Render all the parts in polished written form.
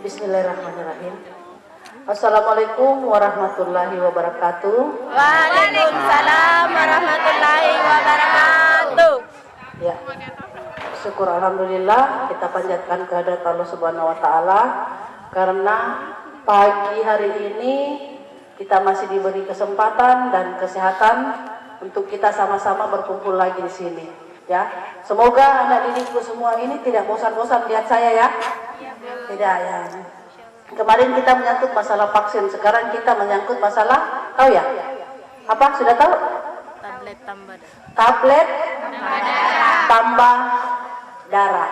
Bismillahirrahmanirrahim. Assalamualaikum warahmatullahi wabarakatuh. Waalaikumsalam warahmatullahi wabarakatuh. Ya, syukur alhamdulillah kita panjatkan kehadirat Allah Subhanahu wa taala karena pagi hari ini kita masih diberi kesempatan dan kesehatan untuk kita sama-sama berkumpul lagi di sini. Ya, semoga anak didikku semua ini tidak bosan-bosan lihat saya ya. Tidak ya. Kemarin kita menyangkut masalah vaksin, sekarang kita menyangkut masalah tahu ya? Apa sudah tahu? Tablet tambah darah. Tablet tambah darah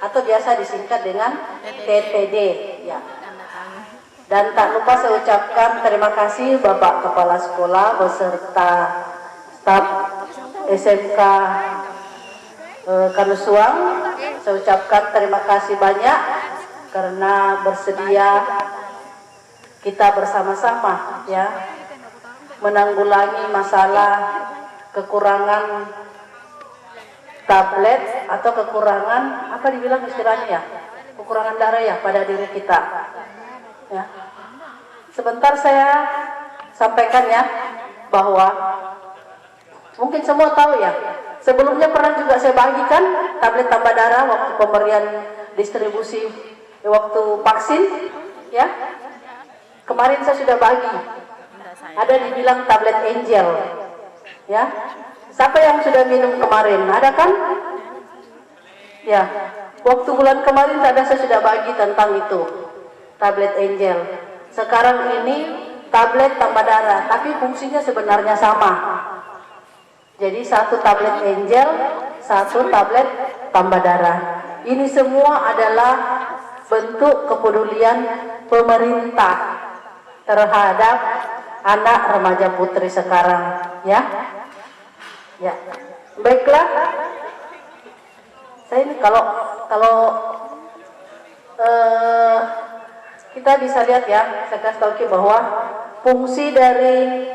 atau biasa disingkat dengan TTD ya. Dan tak lupa saya ucapkan terima kasih Bapak Kepala Sekolah beserta staf SMK Kanusuang. Saya ucapkan terima kasih banyak karena bersedia kita bersama-sama ya menanggulangi masalah kekurangan tablet atau kekurangan apa dibilang istilahnya ya, kekurangan darah ya pada diri kita ya. Sebentar saya sampaikan ya bahwa mungkin semua tahu ya, sebelumnya pernah juga saya bagikan tablet tambah darah waktu pemberian distribusi waktu vaksin ya. Kemarin saya sudah bagi, ada dibilang tablet Angel ya. Siapa yang sudah minum kemarin? Ada kan? Ya, waktu bulan kemarin saya sudah bagi tentang itu tablet Angel. Sekarang ini tablet tambah darah, tapi fungsinya sebenarnya sama. Jadi satu tablet Angel, satu tablet tambah darah. Ini semua adalah bentuk kepedulian pemerintah terhadap anak remaja putri sekarang ya. Ya, baiklah. Saya ini kalau kita bisa lihat ya, saya kasih tahu bahwa fungsi dari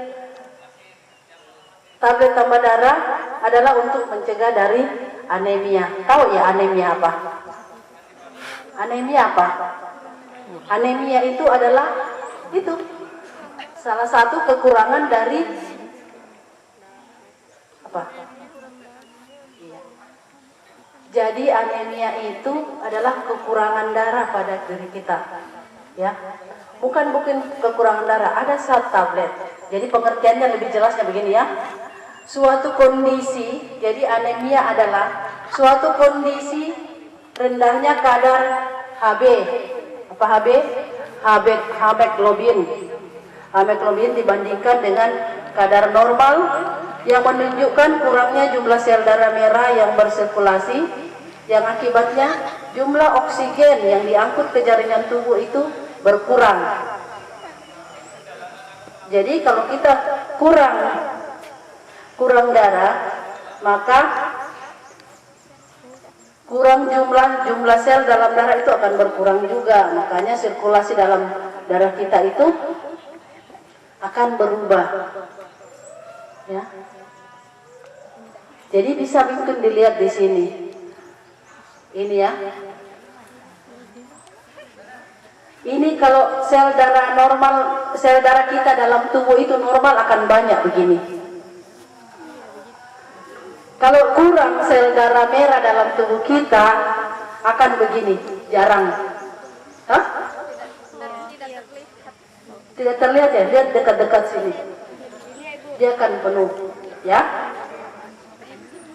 tablet tambah darah adalah untuk mencegah dari anemia. Tahu ya anemia apa? Anemia apa? Anemia itu adalah itu salah satu kekurangan dari apa? Jadi anemia itu adalah kekurangan darah pada diri kita, ya. Bukan kekurangan darah, ada zat tablet. Jadi pengertiannya lebih jelasnya begini ya. Suatu kondisi, jadi anemia adalah suatu kondisi rendahnya kadar Hb. Apa Hb? Hemoglobin dibandingkan dengan kadar normal yang menunjukkan kurangnya jumlah sel darah merah yang bersirkulasi, yang akibatnya jumlah oksigen yang diangkut ke jaringan tubuh itu berkurang. Jadi kalau kita kurang darah, maka kurang jumlah sel dalam darah itu akan berkurang juga. Makanya sirkulasi dalam darah kita itu akan berubah. Ya. Jadi bisa mungkin dilihat di sini. Ini ya. Ini kalau sel darah normal, sel darah kita dalam tubuh itu normal akan banyak begini. Kalau kurang sel darah merah dalam tubuh kita akan begini, jarang. Hah? Tidak terlihat ya, lihat dekat-dekat sini. Dia akan penuh, ya.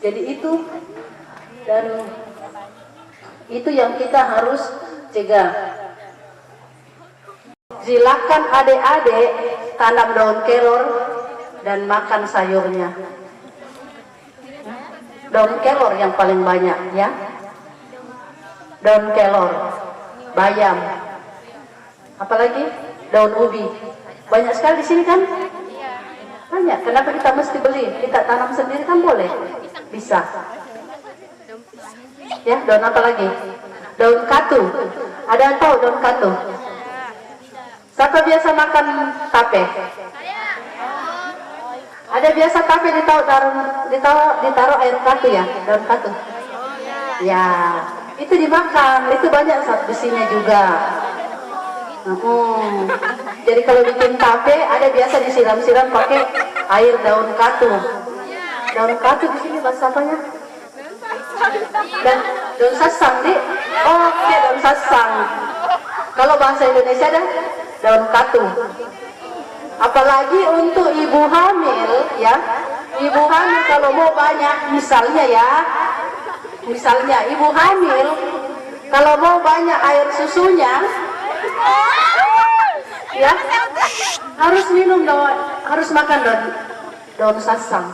Jadi itu dan itu yang kita harus cegah. Silakan adik-adik tanam daun kelor dan makan sayurnya. Daun kelor yang paling banyak ya. Daun kelor, bayam. Apalagi daun ubi. Banyak sekali di sini kan? Banyak. Kenapa kita mesti beli? Kita tanam sendiri kan boleh? Bisa. Ya, daun apa lagi? Daun katu. Ada yang tahu daun katu? Siapa biasa makan tape? Ada biasa tape ditaruh air katu ya, daun katu. Ya, itu dimakan. Itu banyak zat besinya juga. Jadi kalau bikin tape ada biasa disiram-siram pakai air daun katu. Daun katu di sini bahasa apanya? Dan daun sasang di. Oke, daun sasang. Kalau bahasa Indonesia ada daun katu. Apalagi untuk ibu hamil ya. Ibu hamil kalau mau banyak, misalnya ibu hamil kalau mau banyak air susunya ya harus harus makan daun sasang,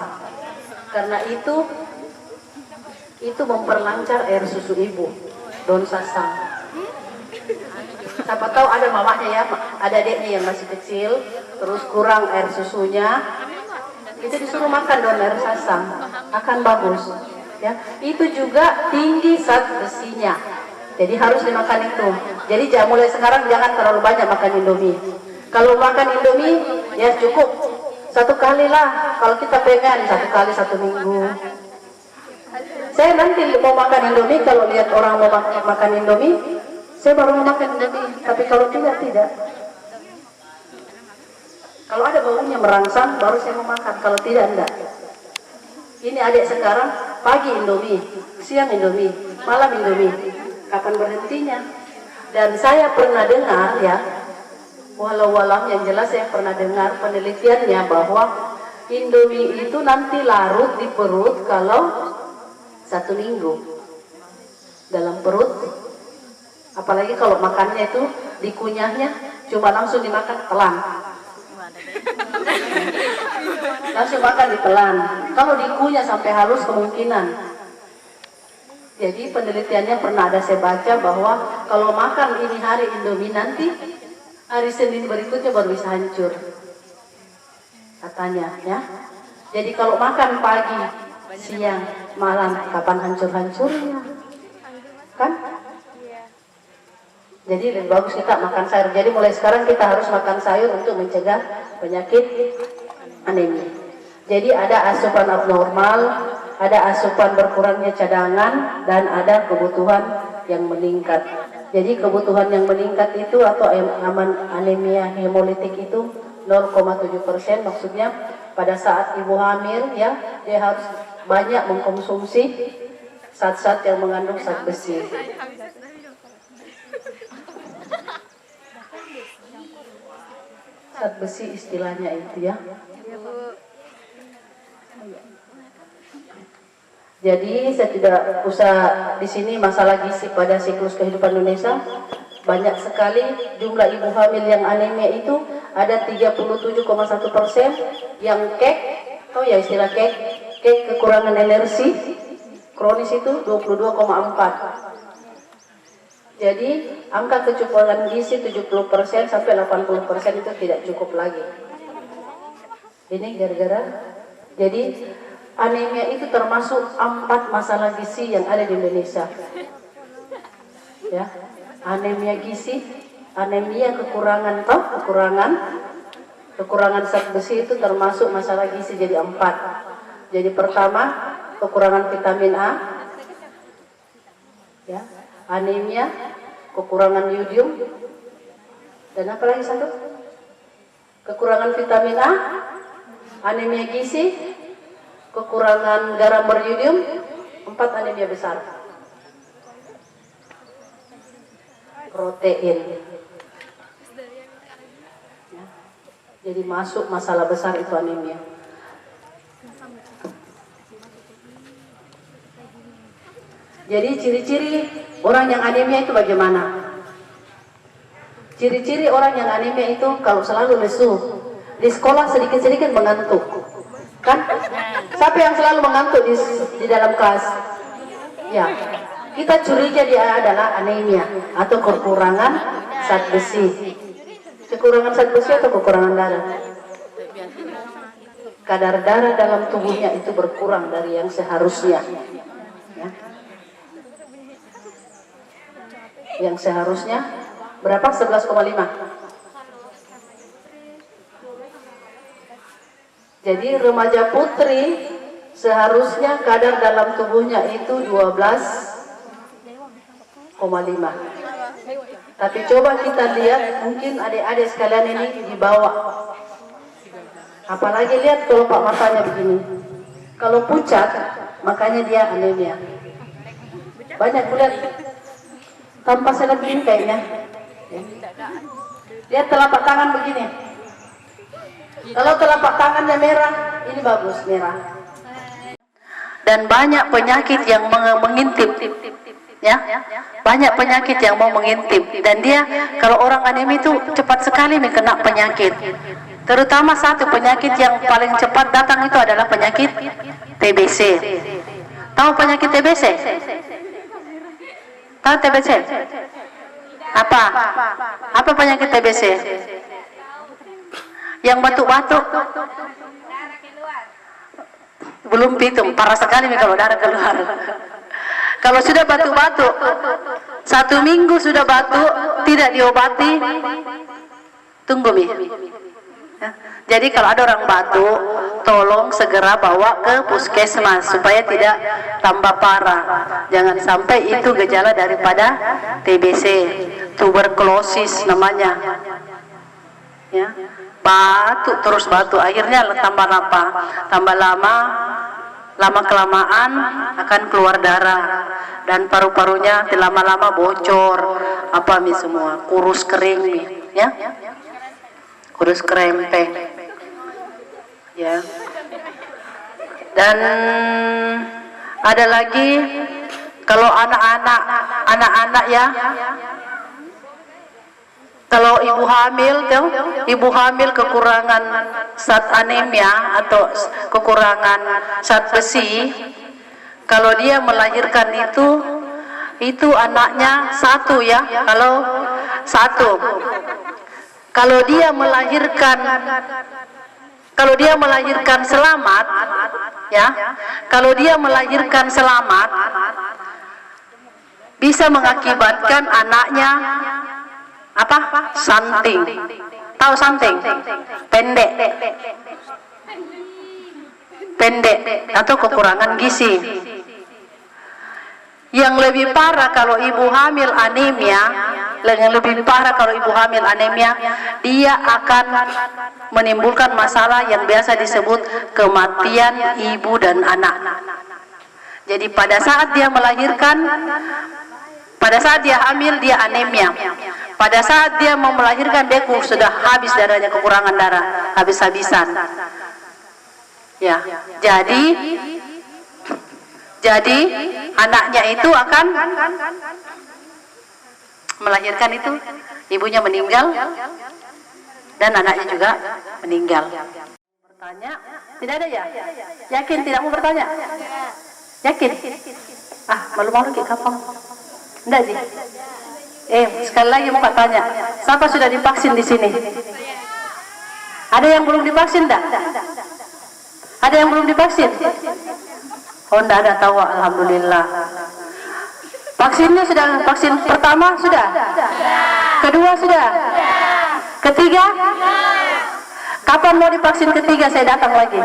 karena itu memperlancar air susu ibu. Daun sasang, siapa tahu ada mamanya ya, ada adiknya yang masih kecil terus kurang air susunya, itu disuruh makan daun air sasang, akan bagus ya. Itu juga tinggi zat besinya, jadi harus dimakan itu. Jadi mulai sekarang jangan terlalu banyak makan Indomie. Kalau makan Indomie ya cukup satu kali lah, kalau kita pengen 1 kali 1 minggu. Saya nanti mau makan Indomie, kalau lihat orang mau makan Indomie saya baru mau makan Indomie, tapi kalau tidak. Kalau ada baunya merangsang baru saya mau makan, kalau tidak enggak. Ini adik sekarang pagi Indomie, siang Indomie, malam Indomie, kapan berhentinya? Dan saya pernah dengar ya, walau yang jelas saya pernah dengar penelitiannya bahwa Indomie itu nanti larut di perut kalau 1 minggu dalam perut. Apalagi kalau makannya itu dikunyahnya cuma langsung dimakan telan. Langsung makan ditelan. Kalau dikunyah sampai halus kemungkinan. Jadi penelitiannya pernah ada saya baca bahwa kalau makan ini hari Indomie, nanti hari Senin berikutnya baru bisa hancur, katanya ya. Jadi kalau makan pagi, siang, malam, kapan hancur-hancurnya kan? Jadi lebih bagus kita makan sayur. Jadi mulai sekarang kita harus makan sayur untuk mencegah penyakit anemia. Jadi ada asupan abnormal, ada asupan berkurangnya cadangan, dan ada kebutuhan yang meningkat. Jadi kebutuhan yang meningkat itu atau anemia hemolitik itu 0,7%, maksudnya pada saat ibu hamil ya, dia harus banyak mengkonsumsi zat-zat yang mengandung zat besi. Zat besi istilahnya itu ya. Jadi saya tidak usah di sini masalah gizi pada siklus kehidupan Indonesia. Banyak sekali jumlah ibu hamil yang anemia itu ada 37,1% yang kek, tahu ya istilah kek kekurangan energi kronis itu 22,4. Jadi angka kecukupan gizi 70% sampai 80% itu tidak cukup lagi. Ini gara-gara jadi anemia itu termasuk 4 masalah gizi yang ada di Indonesia. Ya, anemia gizi, anemia kekurangan zat besi itu termasuk masalah gizi jadi 4. Jadi pertama kekurangan vitamin A, ya, anemia, kekurangan yodium, dan apa lagi satu? Kekurangan vitamin A, anemia gizi, kekurangan garam beriodium, 4 anemia besar. Protein. Ya. Jadi masuk masalah besar itu anemia. Jadi ciri-ciri orang yang anemia itu bagaimana? Ciri-ciri orang yang anemia itu kalau selalu lesu, di sekolah sedikit-sedikit mengantuk. Kan? Siapa yang selalu mengantuk di dalam kelas? Ya, kita curiga dia adalah anemia atau kekurangan zat besi. Kekurangan zat besi atau kekurangan darah? Kadar darah dalam tubuhnya itu berkurang dari yang seharusnya. Ya. Yang seharusnya berapa? 11,5. Jadi remaja putri seharusnya kadar dalam tubuhnya itu 12,5. Tapi coba kita lihat, mungkin adik-adik sekalian ini dibawa. Apalagi lihat kelopak matanya begini. Kalau pucat, makanya dia anemia. Banyak kulihat tanpa selebih kayaknya. Lihat telapak tangan begini. Kalau telapak tangannya merah, ini bagus merah. Dan banyak penyakit yang mengintip, ya, banyak penyakit yang mau mengintip. Dan dia, kalau orang anemia itu cepat sekali kena penyakit. Terutama satu penyakit yang paling cepat datang itu adalah penyakit TBC. Tahu penyakit TBC? Tahu TBC? Apa? Apa penyakit TBC? Yang batuk-batuk. Belum hitung, parah sekali kalau darah keluar. Kalau sudah batuk-batuk, 1 minggu sudah batuk, tidak diobati, tunggu Mi. Ya. Jadi kalau ada orang batuk, tolong segera bawa ke puskesmas supaya tidak tambah parah. Jangan sampai itu gejala daripada TBC, tuberkulosis namanya. Ya. Batuk terus batuk, akhirnya tambah apa? Tambah lama kelamaan akan keluar darah dan paru-parunya lama-lama bocor, apa Mi semua, kurus kering Mi, ya, kurus kerempeng, ya. Dan ada lagi kalau anak-anak ya. Kalau ibu hamil kekurangan zat anemia atau kekurangan zat besi, kalau dia melahirkan itu anaknya satu ya, kalau dia melahirkan selamat ya, kalau dia melahirkan selamat bisa mengakibatkan anaknya apa? Stunting. Tahu stunting? Pendek atau kekurangan gizi. Yang lebih parah kalau ibu hamil anemia, dia akan menimbulkan masalah yang biasa disebut kematian ibu dan anak. Jadi pada saat dia melahirkan, pada saat dia hamil dia anemia. Pada saat dia mau melahirkan dia sudah habis darahnya, kekurangan darah, habis-habisan. Ya, jadi anaknya itu akan melahirkan itu, ibunya meninggal dan anaknya juga meninggal. Bertanya? Tidak ada ya? Yakin tidak mau bertanya? Yakin? Malu-malu kayak kapan? Enggak sih. Sekali lagi mau tanya, siapa sudah divaksin di sini? Ada yang belum divaksin enggak? Ada yang belum divaksin? Oh, enggak ada, tahu, alhamdulillah. Vaksinnya sudah, vaksin pertama sudah? Kedua sudah? Ketiga? Kapan mau divaksin ketiga? Saya datang lagi.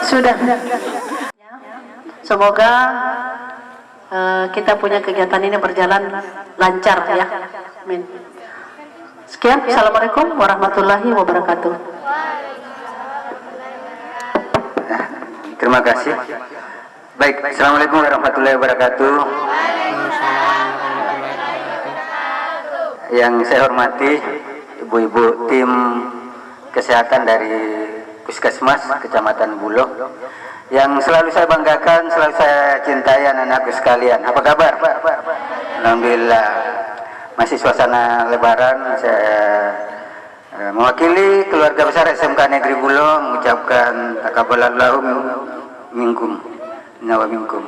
Sudah. Semoga kita punya kegiatan ini berjalan lancar ya. Amin. Sekian, assalamualaikum warahmatullahi wabarakatuh. Terima kasih. Baik, assalamualaikum warahmatullahi wabarakatuh. Yang saya hormati ibu-ibu tim kesehatan dari Puskesmas Kecamatan Bulog, yang selalu saya banggakan, selalu saya cintai anak-anakku sekalian. Apa kabar? Alhamdulillah. Masih suasana Lebaran, saya mewakili keluarga besar SMK Negeri Bulog mengucapkan takabbalallahu minkum wa minkum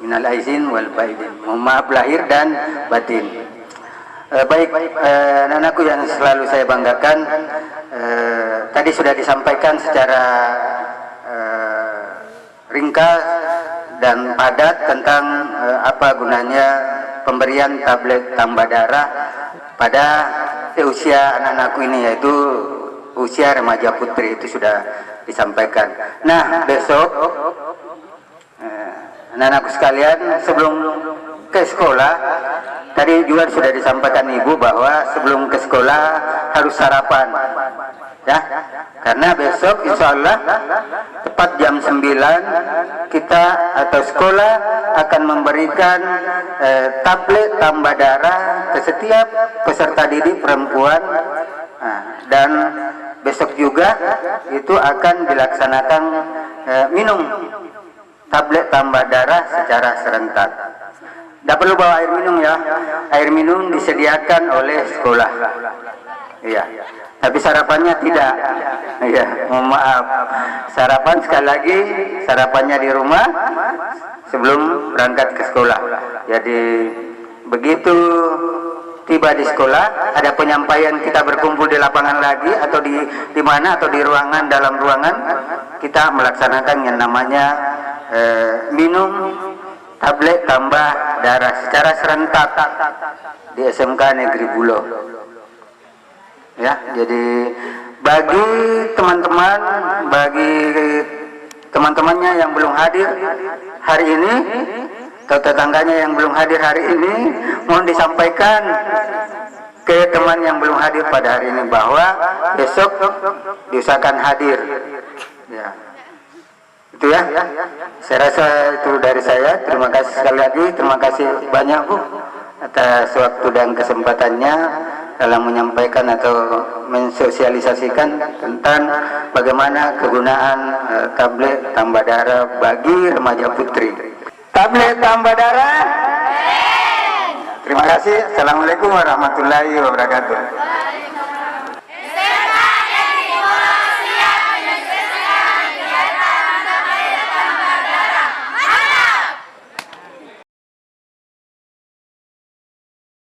minal aizin wal faidin. Mohon maaf lahir dan batin. Baik, anak-anakku yang selalu saya banggakan, tadi sudah disampaikan secara ringkas dan padat tentang apa gunanya pemberian tablet tambah darah pada usia anak-anakku ini, yaitu usia remaja putri, itu sudah disampaikan. Nah, besok anak-anakku sekalian, sebelum ke sekolah, tadi juga sudah disampaikan Ibu bahwa sebelum ke sekolah harus sarapan, ya. Karena besok insya Allah tepat jam 9 kita atau sekolah akan memberikan tablet tambah darah ke setiap peserta didik perempuan. Dan besok juga itu akan dilaksanakan minum tablet tambah darah secara serentak. Tidak perlu bawa air minum ya, air minum disediakan oleh sekolah. Iya, tapi sarapannya tidak. Iya, mohon maaf. Sarapan sekali lagi, sarapannya di rumah sebelum berangkat ke sekolah. Jadi begitu tiba di sekolah, ada penyampaian kita berkumpul di lapangan lagi atau di mana atau di ruangan, dalam ruangan kita melaksanakan yang namanya minum tablet tambah darah secara serentak di SMK Negeri Bulo. Ya, jadi bagi teman-temannya yang belum hadir hari ini atau tetangganya yang belum hadir hari ini, mohon disampaikan ke teman yang belum hadir pada hari ini bahwa besok diusahakan hadir. Ya, itu ya. Saya rasa itu dari saya. Terima kasih sekali lagi. Terima kasih banyak Bu atas waktu dan kesempatannya dalam menyampaikan atau mensosialisasikan tentang bagaimana kegunaan tablet tambah darah bagi remaja putri. Tablet tambah darah. Terima kasih. Assalamualaikum warahmatullahi wabarakatuh.